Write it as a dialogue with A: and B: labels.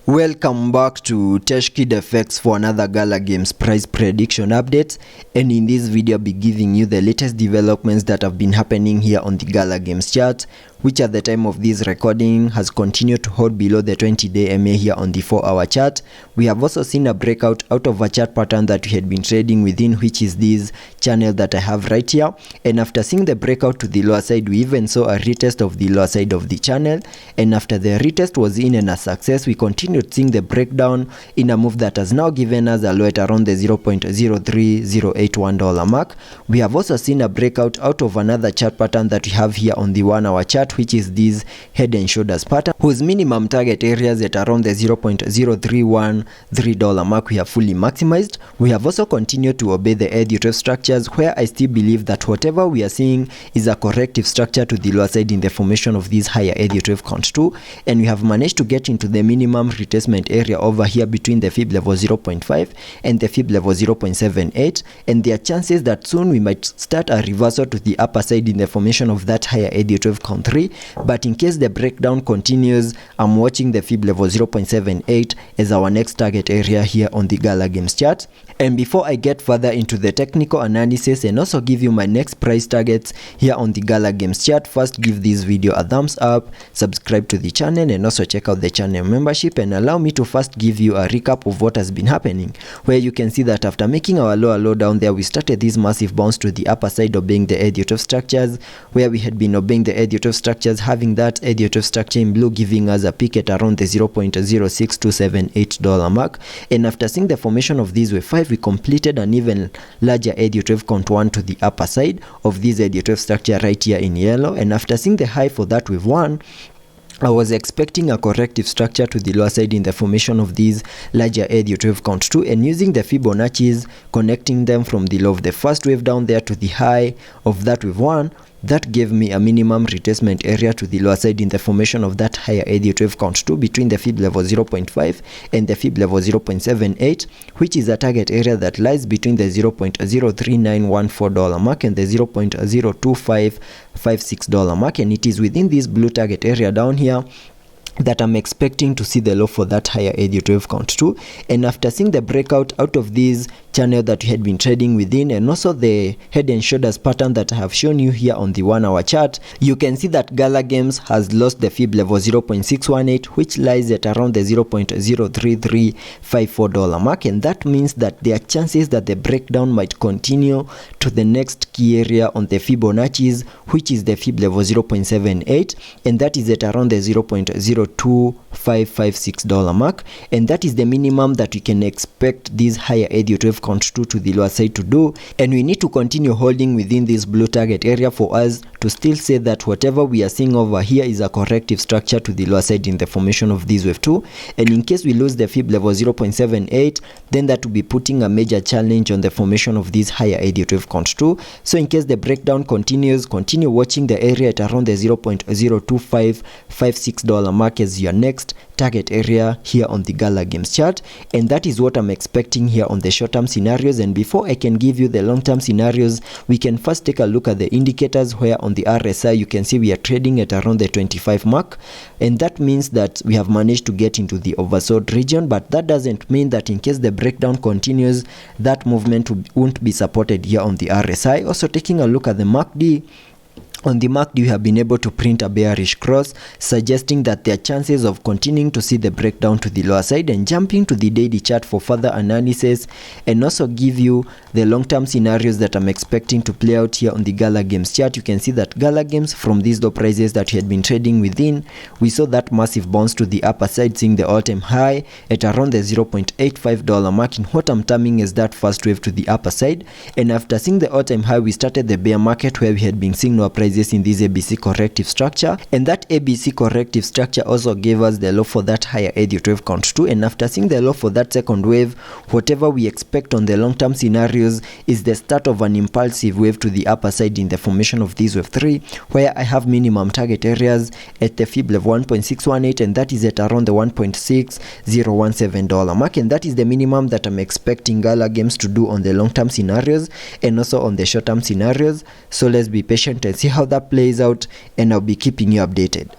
A: Welcome back to Teshkid FX for another Gala Games price prediction update, and in this video I'll be giving you the latest developments that have been happening here on the Gala Games chart, which at the time of this recording has continued to hold below the 20-day MA here on the 4-hour chart. We have also seen a breakout out of a chart pattern that we had been trading within, which is this channel that I have right here, and after seeing the breakout to the lower side, we even saw a retest of the lower side of the channel, and after the retest was in and a success, we continued seeing the breakdown in a move that has now given us a low at around the $0.03081 mark. We have also seen a breakout out of another chart pattern that we have here on the 1-hour chart, which is this head and shoulders pattern, whose minimum target areas at around the $0.0313 mark we have fully maximized. We have also continued to obey the Elliot structures, where I still believe that whatever we are seeing is a corrective structure to the lower side in the formation of this higher Elliot count 2, and we have managed to get into the minimum retracement area over here between the fib level 0.5 and the fib level 0.78, and there are chances that soon we might start a reversal to the upper side in the formation of that higher Elliot count 3. But in case the breakdown continues, I'm watching the fib level 0.78 as our next target area here on the Gala Games chart. And before I get further into the technical analysis and also give you my next price targets here on the Gala Games chart, first give this video a thumbs up, subscribe to the channel, and also check out the channel membership, and allow me to first give you a recap of what has been happening, where you can see that after making our lower low down there, we started this massive bounce to the upper side, obeying the Elliot structures, where we had been obeying the Elliot structures, having that Elliot structure in blue giving us a peak at around the $0.06278 mark. And after seeing the formation of this wave 5, we completed an even larger Elliot count 1 to the upper side of this Elliot structure right here in yellow. And after seeing the high for that wave 1, I was expecting a corrective structure to the lower side in the formation of these larger Elliot count 2, and using the Fibonacci's, connecting them from the low of the first wave down there to the high of that wave 1, that gave me a minimum retracement area to the lower side in the formation of that higher Elliot count 2 between the fib level 0.5 and the fib level 0.78, which is a target area that lies between the $0.03914 mark and the $0.02556 mark, and it is within this blue target area down here that I'm expecting to see the low for that higher Elliot count 2. And after seeing the breakout out of this channel that we had been trading within, and also the head and shoulders pattern that I have shown you here on the 1-hour chart, you can see that Gala Games has lost the fib level 0.618, which lies at around the $0.03354 mark, and that means that there are chances that the breakdown might continue to the next key area on the Fibonacci's, which is the fib level 0.78, and that is at around the $0.02556 mark, and that is the minimum that we can expect this higher Elliot count 2 to the lower side to do. And we need to continue holding within this blue target area for us to still say that whatever we are seeing over here is a corrective structure to the lower side in the formation of this wave 2. And in case we lose the fib level 0.78, then that will be putting a major challenge on the formation of this higher Elliot count 2. So in case the breakdown continues, continue watching the area at around the $0.02556 mark as your next target area here on the Gala Games chart, and that is what I'm expecting here on the short-term scenarios. And before I can give you the long-term scenarios, we can first take a look at the indicators, where on the RSI you can see we are trading at around the 25 mark, and that means that we have managed to get into the oversold region. But that doesn't mean that in case the breakdown continues, that movement won't be supported here on the RSI. Also taking a look at the MACD, on the MACD, we have been able to print a bearish cross, suggesting that there are chances of continuing to see the breakdown to the lower side. And jumping to the daily chart for further analysis and also give you the long-term scenarios that I'm expecting to play out here on the Gala Games chart, you can see that Gala Games, from these low prices that we had been trading within, we saw that massive bounce to the upper side, seeing the all-time high at around the $0.85 mark in what I'm terming as that first wave to the upper side. And after seeing the all-time high, we started the bear market, where we had been seeing lower prices in this ABC corrective structure, and that ABC corrective structure also gave us the low for that higher Elliot count 2. And after seeing the low for that second wave, whatever we expect on the long-term scenarios is the start of an impulsive wave to the upper side in the formation of this wave 3, where I have minimum target areas at the fib level 1.618, and that is at around the $1.6017 mark, and that is the minimum that I'm expecting Gala Games to do on the long-term scenarios and also on the short-term scenarios. So let's be patient and see how that plays out, and I'll be keeping you updated.